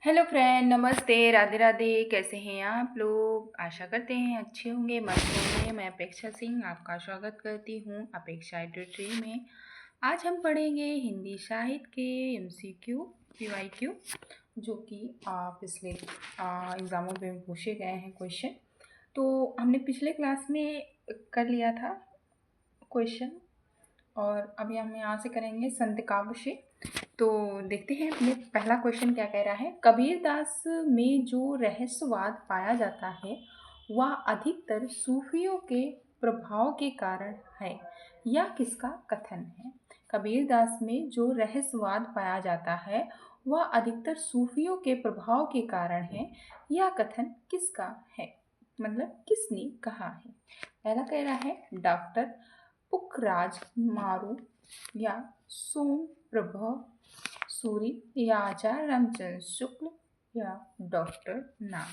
Hello friend, नमस्ते, राधे राधे। कैसे हैं आप लोग? आशा करते हैं अच्छे होंगे, मस्त होंगे। मैं अपेक्षा सिंह आपका स्वागत करती हूँ अपेक्षा एडिटरी में। आज हम पढ़ेंगे हिंदी साहित्य के MCQ PYQ, जो कि पिछले एग्ज़ामों में पूछे गए हैं क्वेश्चन। तो हमने पिछले क्लास में कर लिया था क्वेश्चन, और अभी हम यहाँ से करेंगे संत काव्य से। तो देखते हैं अपने पहला क्वेश्चन क्या कह रहा है। कबीरदास में जो रहस्यवाद पाया जाता है वह अधिकतर सूफियों के प्रभाव के कारण है, यह किसका कथन है? कबीरदास में जो रहस्यवाद पाया जाता है वह अधिकतर सूफियों के प्रभाव के कारण है, यह कथन किसका है? मतलब किसने कहा है? पहला कह रहा है डॉक्टर पुखराज मारू, या सोम प्रभ सूरी, या आचार्य रामचंद्र शुक्ल, या डॉक्टर नाग।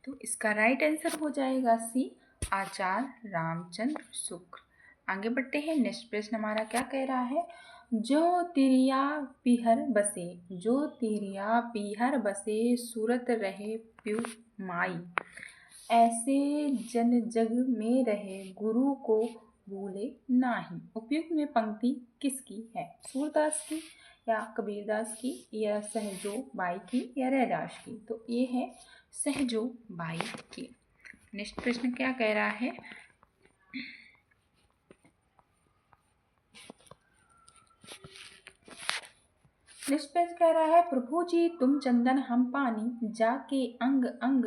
तो इसका राइट आंसर हो जाएगा सी, आचार्य रामचंद्र शुक्ल। आगे बढ़ते हैं। नेक्स्ट प्रश्न हमारा क्या कह रहा है। जो तिरिया पीहर बसे, जो तिरिया पीहर बसे, सूरत रहे प्यू माई, ऐसे जन जग में रहे, गुरु को भूले नाही। उपयुक्त में पंक्ति किसकी है? सूरदास की, या कबीरदास की, या सहजो बाई की, या रैदास की? तो ये है सहजो बाई की। नेक्स्ट प्रश्न क्या कह रहा है। नेक्स्ट पेज कह रहा है प्रभु जी तुम चंदन हम पानी, जाके अंग अंग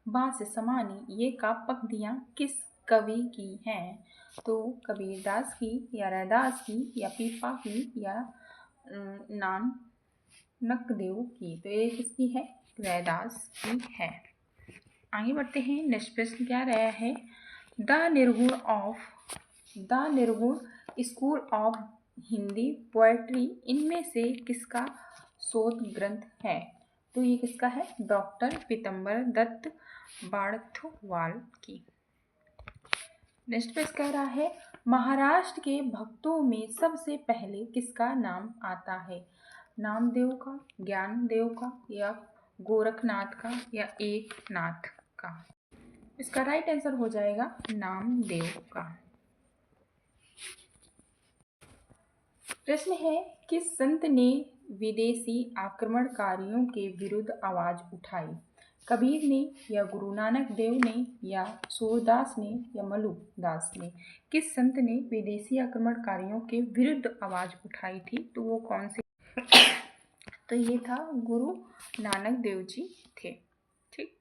बास समानी, ये पंक्तियाँ किस कवि की हैं? तो कबीरदास की, या रैदास की, या पीपा की, या नानकदेव की? तो ये किसकी है? रैदास की है। आगे बढ़ते हैं। नेक्स्ट प्रश्न क्या रहा है। द निर्गुण स्कूल ऑफ हिंदी पोएट्री इनमें से किसका शोध ग्रंथ है? तो ये किसका है? डॉक्टर पीतम्बर दत्त बाड़थवाल की। नेक्स्ट पेज कह रहा है महाराष्ट्र के भक्तों में सबसे पहले किसका नाम आता है? नामदेव का, ज्ञानदेव का, या गोरखनाथ का, या एकनाथ का? इसका राइट आंसर हो जाएगा नामदेव का। प्रश्न है किस संत ने विदेशी आक्रमणकारियों के विरुद्ध आवाज उठाई? कबीर ने, या गुरु नानक देव ने, या सूरदास ने, या मलुक दास ने? किस संत ने विदेशी आक्रमणकारियों के विरुद्ध आवाज उठाई थी? तो वो कौन से? तो ये था गुरु नानक देव जी थे। ठीक,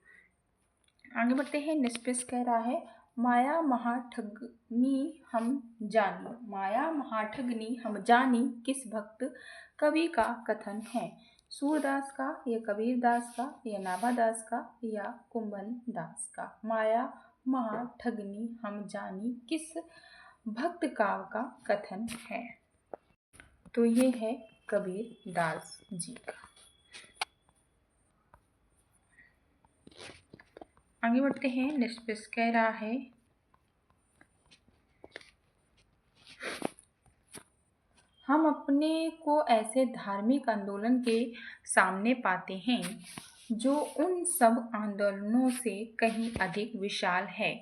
आगे बढ़ते हैं। नेक्स्ट पेज कह रहा है माया महाठगनी हम जानी, माया महाठगनी हम जानी किस भक्त कवि का कथन है? सूरदास का, या कबीरदास का, या नाभादास का, या कुंभन दास का? माया महाठगनी हम जानी किस भक्त काव्य का कथन है? तो ये है कबीरदास जी का। आगे बढ़ते हैं। नेक्स्ट पेज कह रहा है हम अपने को ऐसे धार्मिक आंदोलन के सामने पाते हैं जो उन सब आंदोलनों से कहीं अधिक विशाल है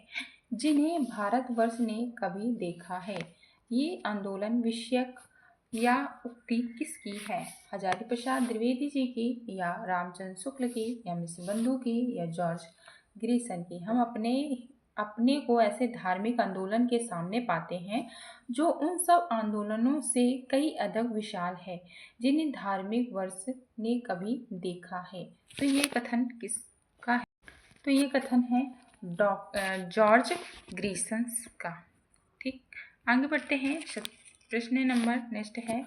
जिन्हें भारतवर्ष ने कभी देखा है। ये आंदोलन विषयक या उक्ति किसकी है? हजारी प्रसाद द्विवेदी जी की, या रामचंद्र शुक्ल की, या मिश्र बंधु की, या जॉर्ज ग्रीसन की? हम अपने को ऐसे धार्मिक आंदोलन के सामने पाते हैं जो उन सब आंदोलनों से कई अधिक विशाल है जिन्हें धार्मिक वर्ष ने कभी देखा है। तो ये कथन किसका है? तो ये कथन है जॉर्ज ग्रीसन्स का। ठीक, आगे बढ़ते हैं। प्रश्न नंबर नेक्स्ट है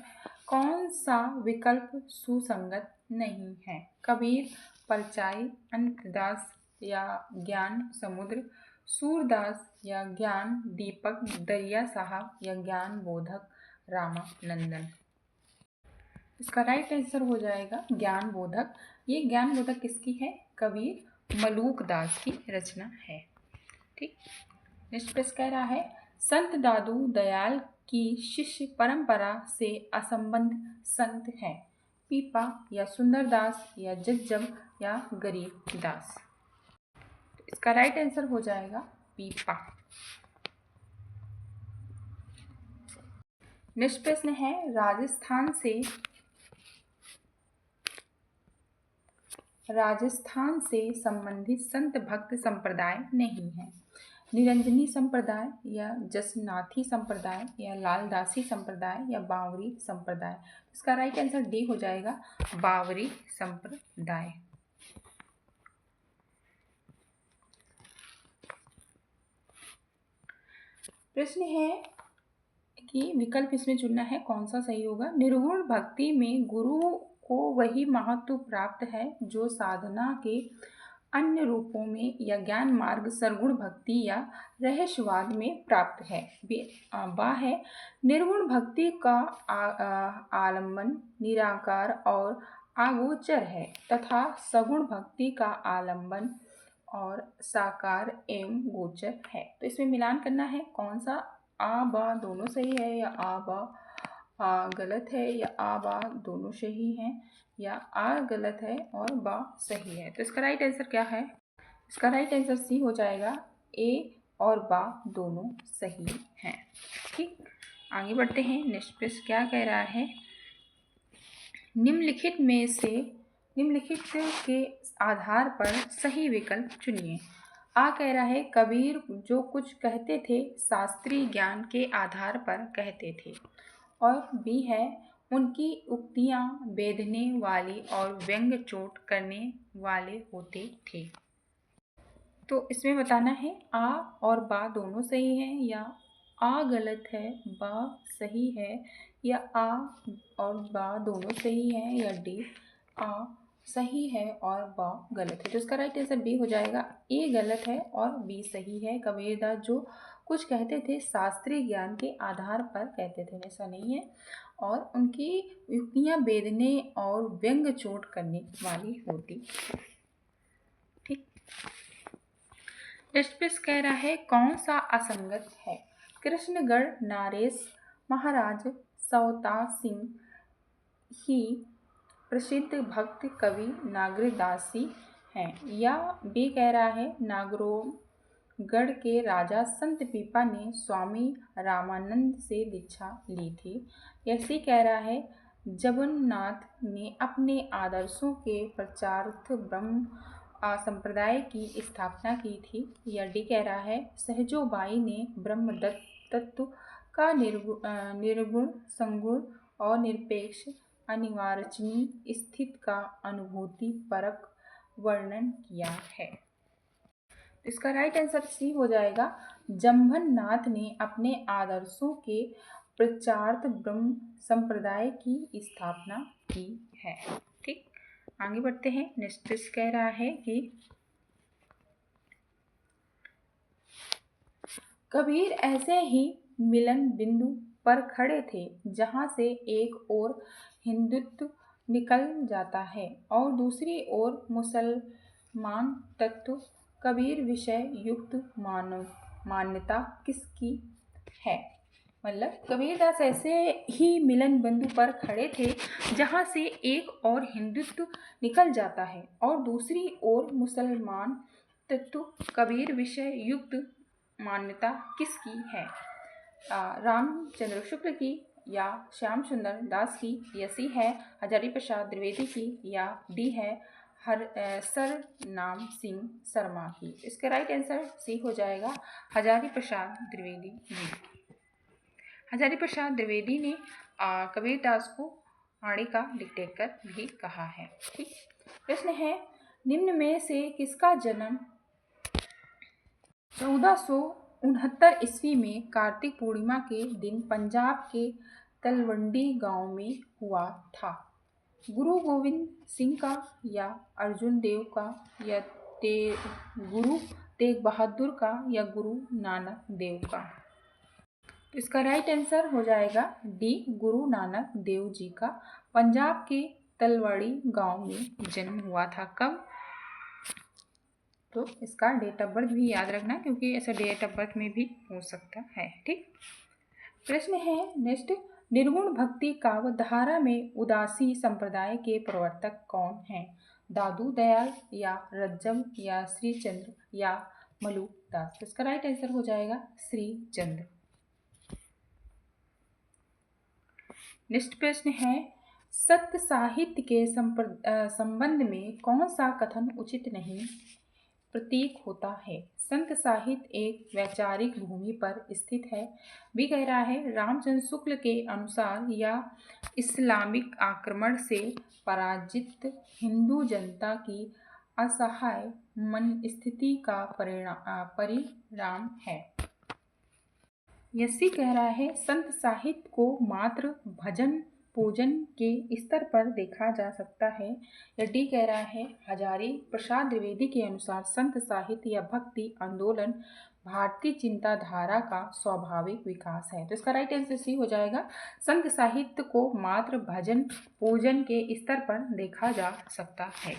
कौन सा विकल्प सुसंगत नहीं है? कबीर, परचाई, अनंतदास, या ज्ञान समुद्र, सूरदास, या ज्ञान दीपक दरिया साहब, या ज्ञान बोधक रामानंदन? इसका राइट आंसर हो जाएगा ज्ञान बोधक। ये ज्ञान बोधक किसकी है? कबीर मलूक दास की रचना है। ठीक, नेक्स्ट प्रश्न कह रहा है संत दादू दयाल की शिष्य परंपरा से असंबद्ध संत है? पीपा या सुंदरदास या जज्जब या गरीबदास। इसका राइट आंसर हो जाएगा पीपा। नेक्स्ट प्रश्न है, राजस्थान से संबंधित संत भक्त संप्रदाय नहीं है। निरंजनी संप्रदाय या जसनाथी संप्रदाय या लालदासी संप्रदाय या बावरी संप्रदाय। इसका राइट आंसर डी हो जाएगा बावरी संप्रदाय। प्रश्न है कि विकल्प इसमें चुनना है, कौन सा सही होगा। निर्गुण भक्ति में गुरु को वही महत्व प्राप्त है जो साधना के अन्य रूपों में या ज्ञान मार्ग सरगुण भक्ति या रहस्यवाद में प्राप्त है। बा है, निर्गुण भक्ति का आलम्बन निराकार और अगोचर है तथा सगुण भक्ति का आलम्बन और साकार एवं गोचर है। तो इसमें मिलान करना है, कौन सा आ बा दोनों सही है या आ बा गलत है या आ बा दोनों सही हैं या आ गलत है और बा सही है। तो इसका राइट आंसर क्या है। इसका राइट आंसर सी हो जाएगा, ए और बा दोनों सही हैं। ठीक, आगे बढ़ते हैं। नेक्स्ट प्रश्न क्या कह रहा है, निम्नलिखित के आधार पर सही विकल्प चुनिए। आ कह रहा है, कबीर जो कुछ कहते थे शास्त्रीय ज्ञान के आधार पर कहते थे। और बी है, उनकी उक्तियां बेधने वाली और व्यंग चोट करने वाले होते थे। तो इसमें बताना है आ और बा दोनों सही हैं या आ गलत है बा सही है या आ और बा दोनों सही हैं या डी आ सही है और बा गलत है। तो इसका राइट आंसर बी हो जाएगा, ए गलत है और बी सही है। कबीरदास जो कुछ कहते थे शास्त्रीय ज्ञान के आधार पर कहते थे, ऐसा नहीं है। और उनकी युक्तियां बेधने और व्यंग चोट करने वाली होती। ठीक, नेक्स्ट प्रश्न कह रहा है, कौन सा असंगत है। कृष्णगढ़ नरेश महाराज सवता सिंह ही प्रसिद्ध भक्त कवि नागरदासी हैं, या बी कह रहा है नागरोगढ़ के राजा संत पीपा ने स्वामी रामानंद से दीक्षा ली थी, या सी कह रहा है जगन्नाथ ने अपने आदर्शों के प्रचारार्थ ब्रह्म संप्रदाय की स्थापना की थी, या डी कह रहा है सहजोबाई ने ब्रह्म तत्व का निर्गुण संगुण और निरपेक्ष अनिर्वचनीय स्थिति का अनुभूति परक वर्णन किया है। इसका राइट आंसर सी हो जाएगा, जम्भन्नाथ ने अपने आदर्शों के प्रचारार्थ ब्रह्म संप्रदाय की स्थापना की है। ठीक, आगे बढ़ते हैं। नेक्स्ट प्रश्न कह रहा है कि कबीर ऐसे ही मिलन बिंदु पर खड़े थे जहां से एक ओर हिंदुत्व निकल जाता है और दूसरी ओर मुसलमान तत्व। कबीर विषय युक्त मान्यता किसकी है। मतलब कबीरदास ऐसे ही मिलन बिंदु पर खड़े थे जहां से एक और हिंदुत्व निकल जाता है और दूसरी ओर मुसलमान तत्व। कबीर विषय युक्त मान्यता किसकी है। रामचंद्र शुक्ल की या श्याम सुंदर दास की, या सी है हजारी प्रसाद द्विवेदी की, या डी है सर नाम सिंह शर्मा की। इसका राइट आंसर सी हो जाएगा हजारी प्रसाद द्विवेदी जी। हजारी प्रसाद द्विवेदी ने कबीरदास को आड़ी का डिक्टेटर भी कहा है। ठीक, प्रश्न है, निम्न में से किसका जन्म 1469 ईस्वी में कार्तिक पूर्णिमा के दिन पंजाब के तलवंडी गांव में हुआ था। गुरु गोविंद सिंह का या अर्जुन देव का या गुरु तेग बहादुर का या गुरु नानक देव का। तो इसका राइट आंसर हो जाएगा डी, गुरु नानक देव जी का पंजाब के तलवाड़ी गांव में जन्म हुआ था। कब, तो इसका डेट ऑफ बर्थ भी याद रखना क्योंकि ऐसा डेट ऑफ बर्थ में भी हो सकता है। ठीक, प्रश्न है नेक्स्ट, निर्गुण भक्ति काव्य धारा में उदासी संप्रदाय के प्रवर्तक कौन हैं? दादू दयाल या रज्जम या श्रीचंद्र या मलुक दास। इसका राइट आंसर हो जाएगा श्रीचंद्र। नेक्स्ट प्रश्न है, सत्य साहित्य के संबंध में कौन सा कथन उचित नहीं प्रतीक होता है? संत साहित्य एक वैचारिक भूमि पर स्थित है। भी कह रहा है रामचंद्र शुक्ल के अनुसार या इस्लामिक आक्रमण से पराजित हिंदू जनता की असहाय मन स्थिति का परिणाम है। यसी कह रहा है संत साहित्य को मात्र भजन पूजन के स्तर पर देखा जा सकता है। या डी कह रहा है हजारी प्रसाद द्विवेदी के अनुसार संत साहित्य या भक्ति आंदोलन भारतीय चिंताधारा का स्वाभाविक विकास है। तो इसका राइट आंसर सी हो जाएगा, संत साहित्य को मात्र भजन पूजन के स्तर पर देखा जा सकता है।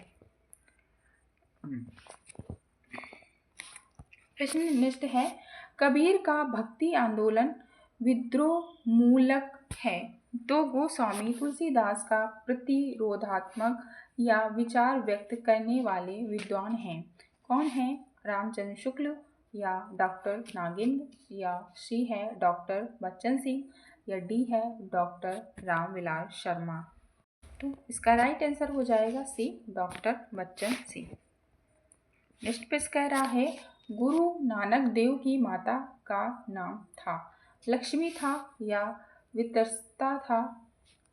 प्रश्न नेक्स्ट है, कबीर का भक्ति आंदोलन विद्रोह मूलक है तो गोस्वामी तुलसीदास का प्रतिरोधात्मक या विचार व्यक्त करने वाले विद्वान हैं। कौन है? रामचंद्र शुक्ल या डॉक्टर नागेंद्र या सी है डॉक्टर बच्चन सिंह या डी है डॉक्टर रामविलास शर्मा। तो इसका राइट आंसर हो जाएगा सी डॉक्टर बच्चन सिंह। नेक्स्ट पेश कह रहा है गुरु नानक देव की माता का नाम था? लक्ष्मी था या वितस्ता था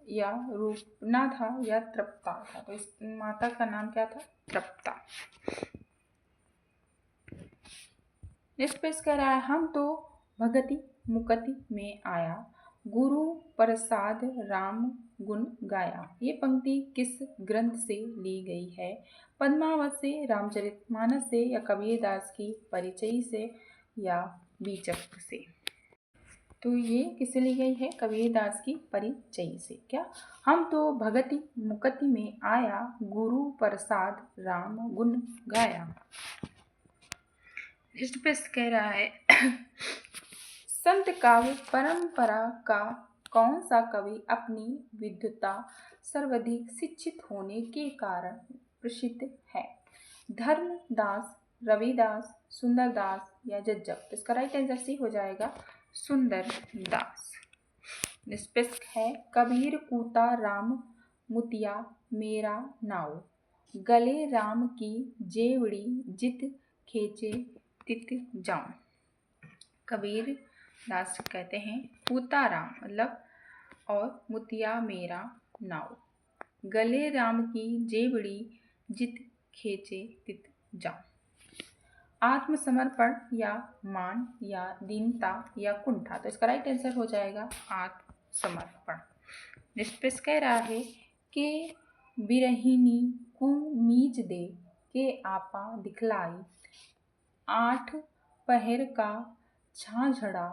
या रूपना था या तृप्ता था? तो इस माता का नाम क्या था? तृप्ता। नेक्स्ट पेश कह रहा है हम तो भगति मुकति में आया गुरु प्रसाद राम गुण गाया। ये पंक्ति किस ग्रंथ से ली गई है? पद्मावत से, रामचरितमानस से या कबीरदास की परिचय से या बीचक से? तो ये किससे ली गई है? कबीरदास की परिचय से। क्या? हम तो भगति मुकति में आया गुरु प्रसाद राम गुण गाया। नेक्स्ट पेश कह रहा है संत काव्य परंपरा का कौन सा कवि अपनी विद्वता सर्वाधिक शिक्षित होने के कारण प्रसिद्ध है? धर्मदास, रविदास, सुंदरदास या जज्जब? इसका राइट आंसर सी हो जाएगा सुंदरदास। निष्पेष है कबीर कूता राम मुतिया मेरा नाव गले राम की जेवड़ी जित खेचे तित जाऊं। कबीर दास कहते हैं कूता राम मतलब और मुतिया मेरा नाव गले राम की जेवड़ी जित खेचे तित जाऊं। आत्मसमर्पण या मान या दीनता या कुंठा? तो इसका राइट आंसर हो जाएगा आत्मसमर्पण। निष्पेष कह रहा है कि बिरहिनी को मीज दे के आपा दिखलाई 8 पहर का झांझड़ा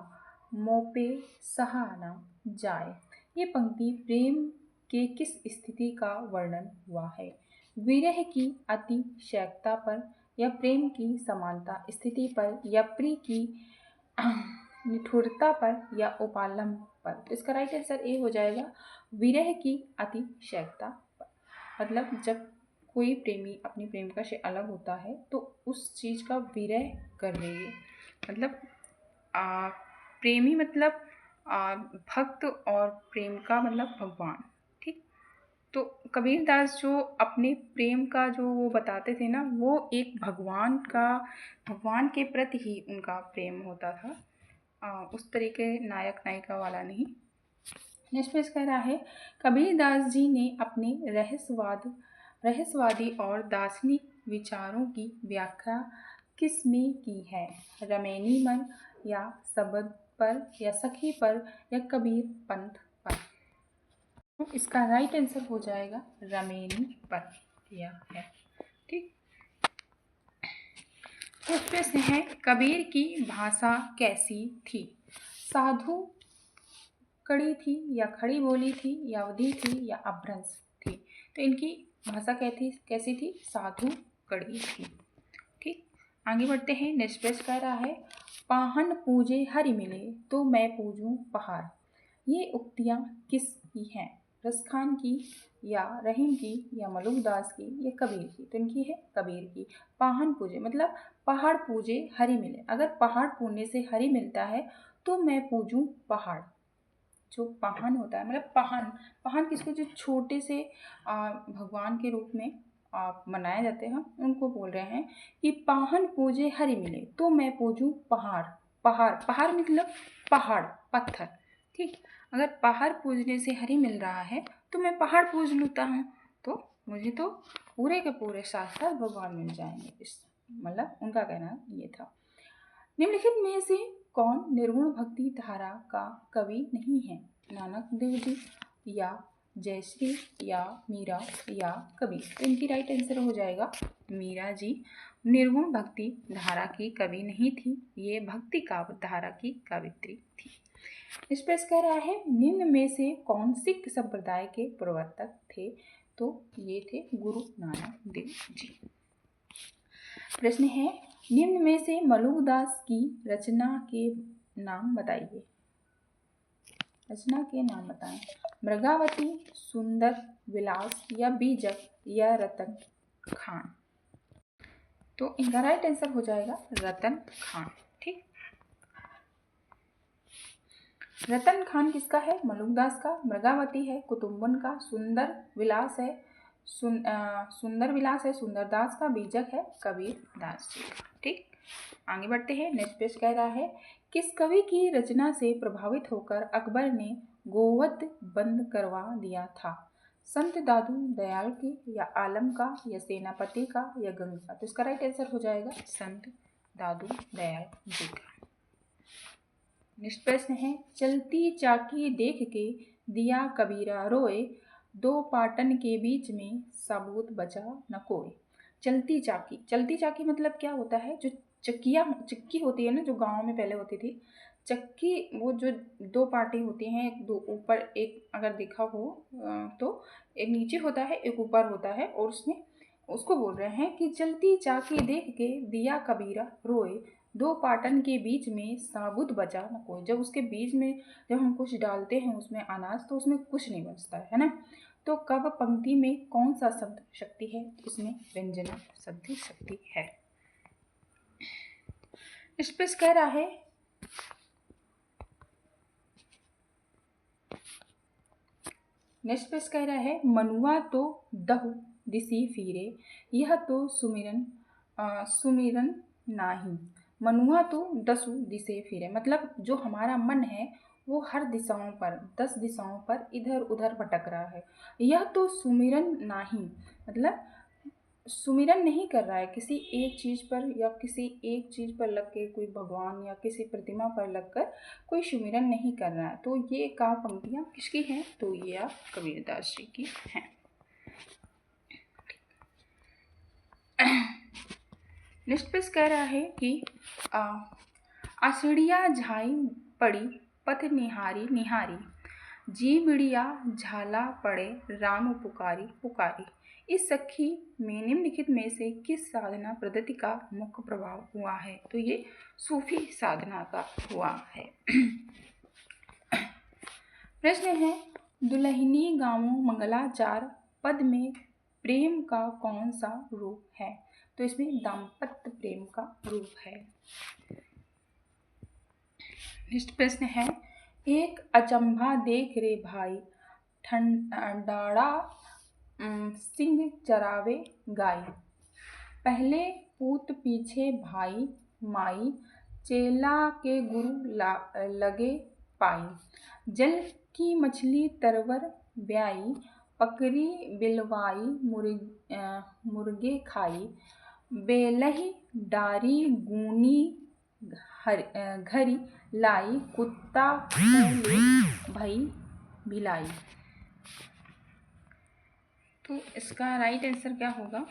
मोपे सहाना जाए। ये पंक्ति प्रेम के किस स्थिति का वर्णन हुआ है? विरह की अतिशयता पर या प्रेम की समानता स्थिति पर या प्रिय की निठुरता पर या उपालंब पर? तो इसका राइट आंसर ए हो जाएगा विरह की अतिशयता पर। मतलब जब कोई प्रेमी अपनी प्रेमिका से अलग होता है तो उस चीज़ का विरह कर रही है। मतलब प्रेमी मतलब भक्त और प्रेम का मतलब भगवान। ठीक, तो कबीरदास जो अपने प्रेम का जो वो बताते थे ना वो एक भगवान के प्रति ही उनका प्रेम होता था, उस तरीके नायक नायिका वाला नहीं। नेक्स्ट पेज कह रहा है कबीरदास जी ने अपने रहस्यवादी और दार्शनिक विचारों की व्याख्या किस में की है? रमैनी मन या शब्द पर या सखी पर या कबीर पंथ पर? तो इसका राइट आंसर हो जाएगा रमैनी पर या है। ठीक, तो प्रश्न है कबीर की भाषा कैसी थी? साधु कड़ी थी या खड़ी बोली थी या अवधि थी या अपभ्रंश थी? तो इनकी भाषा कैसी थी? साधु कड़ी थी। ठीक, आगे बढ़ते हैं। नेक्स्ट पेज कह रहा है पाहन पूजे हरि मिले तो मैं पूजूं पहाड़। ये उक्तियाँ किसकी हैं? रसखान की या रहीम की या मलुकदास की या कबीर की? तो इनकी है कबीर की। पाहन पूजे मतलब पहाड़ पूजे हरि मिले। अगर पहाड़ पूजने से हरि मिलता है तो मैं पूजूं पहाड़। जो पाहन होता है मतलब पाहन, पाहन किसको, जो छोटे से भगवान के रूप में मनाए जाते हैं, उनको बोल रहे हैं कि पाहन पूजे हरि मिले तो मैं पूजूं पहाड़। पहाड़, पहाड़ मतलब पहाड़, पत्थर। ठीक, अगर पहाड़ पूजने से हरि मिल रहा है तो मैं पहाड़ पूज लेता हूँ, तो मुझे तो पूरे के पूरे साक्षात भगवान मिल जाएंगे। इस मतलब उनका कहना ये था। निम्नलिखित में से कौन निर्गुण भक्ति धारा का कवि नहीं है? नानक देव जी या जयश्री या मीरा या कबीर? तो इनकी राइट आंसर हो जाएगा मीरा जी निर्गुण भक्ति धारा की कवि नहीं थी, ये भक्ति काव्य धारा की कवित्री थी। इस पर कह रहा है निम्न में से कौन सिख संप्रदाय के प्रवर्तक थे? तो ये थे गुरु नानक देव जी। प्रश्न है निम्न में से मलुकदास की रचना के नाम बताइए। रचना के नाम बताएं। मृगावती, सुंदर विलास या बीजक या रतन खान? तो इनका राइट आंसर हो जाएगा रतन खान। ठीक, रतन खान किसका है? मलुकदास का। मृगावती है कुतुम्बन का। सुंदर विलास है सुंदर विलास है सुंदरदास का। बीजक है कबीर दास जी का। ठीक, आगे बढ़ते हैं। नेक्स्ट पेज कह रहा है किस कवि की रचना से प्रभावित होकर अकबर ने गोवध बंद करवा दिया था? संत दादू दयाल की या आलम का या सेनापति का या गंगा का? तो इसका राइट आंसर हो जाएगा संत दादू दयाल जी का। नेक्स्ट प्रश्न है चलती चाकी देख के दिया कबीरा रोए, दो पाटन के बीच में साबूत बचा न कोई। चलती चाकी, चलती चाकी मतलब क्या होता है? जो चक्की होती है ना, जो गांव में पहले होती थी चक्की, वो जो दो पार्टी होती हैं, एक दो ऊपर एक अगर देखा हो तो एक नीचे होता है एक ऊपर होता है, और उसमें उसको बोल रहे हैं कि चलती चाकी देख के दिया कबीरा रोए, दो पाटन के बीच में साबुत बचा न कोई। जब उसके बीच में जब हम कुछ डालते हैं उसमें अनाज, तो उसमें कुछ नहीं बचता है ना। तो कब पंक्ति में कौन सा शब्द शक्ति है? इसमें व्यंजना शब्द शक्ति है। इस पे कह रहा है नेक्स्ट पेज कह रहा है मनुआ तो दहु दिसी फिरे, यह तो सुमिरन नाही। मनुआ तो दसु दिसे फिरे मतलब जो हमारा मन है वो हर दिशाओं पर 10 दिशाओं पर इधर उधर भटक रहा है। यह तो सुमिरन नाही मतलब सुमिरन नहीं कर रहा है किसी एक चीज़ पर, या किसी एक चीज़ पर लग के कोई भगवान या किसी प्रतिमा पर लगकर कोई सुमिरन नहीं कर रहा है। तो ये काव्य पंक्तियाँ किसकी हैं? तो ये आप कबीरदास जी की हैं। नेक्स्ट पेज कह रहा है कि आषिड़िया झाई पड़ी पथ निहारी निहारी, जी बिड़िया झाला पड़े राम पुकारी पुकारी। इस सखी में निम्नलिखित में से किस साधना पद्धति का मुख्य प्रभाव हुआ है? तो ये सूफी साधना का हुआ है। प्रश्न है दुल्हनी गाँवों मंगलाचार पद में प्रेम का कौन सा रूप है? तो इसमें दाम्पत्य प्रेम का रूप है। नेक्स्ट प्रश्न है एक अचंभा देख रे भाई, ठंडाड़ा सिंह चरावे गाई, पहले पूत पीछे भाई माई, चेला के गुरु लगे पाई, जल की मछली तरवर ब्याई, पकड़ी बिलवाई मुर्गे खाई, बेलही डारी गूनी घरी लाई, कुत्ता ले भई भिलाई। तो इसका राइट आंसर क्या होगा?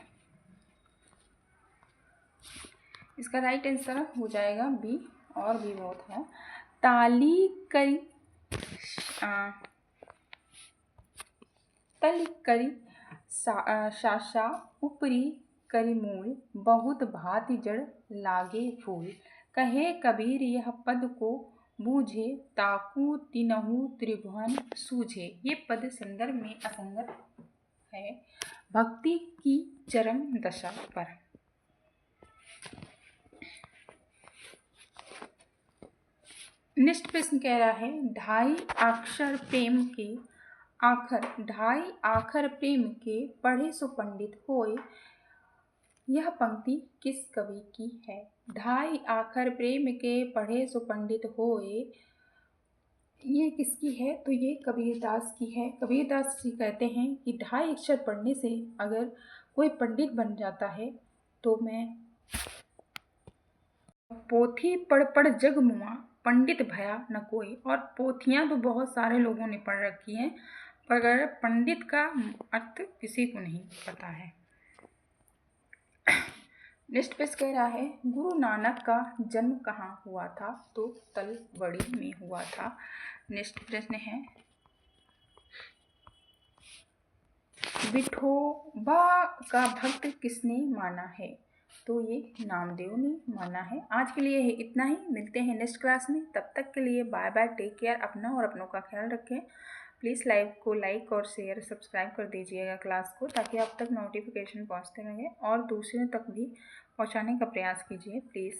इसका राइट आंसर हो जाएगा बी, और भी बहुत है। ताली करी तल करी शाशा ऊपरी करी मूल, बहुत भांति जड़ लागे फूल, कहे कबीर यह पद को बूझे ताकू तिनहु त्रिभुवन सूझे। ये पद संदर्भ में असंगत है भक्ति की चरम दशा पर। नेक्स्ट प्रश्न कह रहा है ढाई अक्षर प्रेम के पढ़े सो पंडित होए। यह पंक्ति किस कवि की है? ढाई आखर प्रेम के पढ़े सो पंडित होए, ये किसकी है? तो ये कबीरदास की है। कबीरदास जी कहते हैं कि ढाई अक्षर पढ़ने से अगर कोई पंडित बन जाता है तो मैं पोथी पढ़ पढ़ जग मुआ पंडित भया न कोई। और पोथियाँ तो बहुत सारे लोगों ने पढ़ रखी हैं पर पंडित का अर्थ किसी को नहीं पता है। नेक्स्ट पेज कह रहा है गुरु नानक का जन्म कहाँ हुआ था? तो तलवड़ी में हुआ था। नेक्स्ट प्रश्न है विठोबा का भक्त किसने माना है? तो ये नामदेव ने माना है। आज के लिए इतना ही, मिलते हैं नेक्स्ट क्लास में। तब तक के लिए बाय बाय, टेक केयर, अपना और अपनों का ख्याल रखें। प्लीज़ लाइव को लाइक और शेयर सब्सक्राइब कर दीजिएगा क्लास को, ताकि आप तक नोटिफिकेशन पहुंचते रहें और दूसरों तक भी पहुंचाने का प्रयास कीजिए प्लीज़।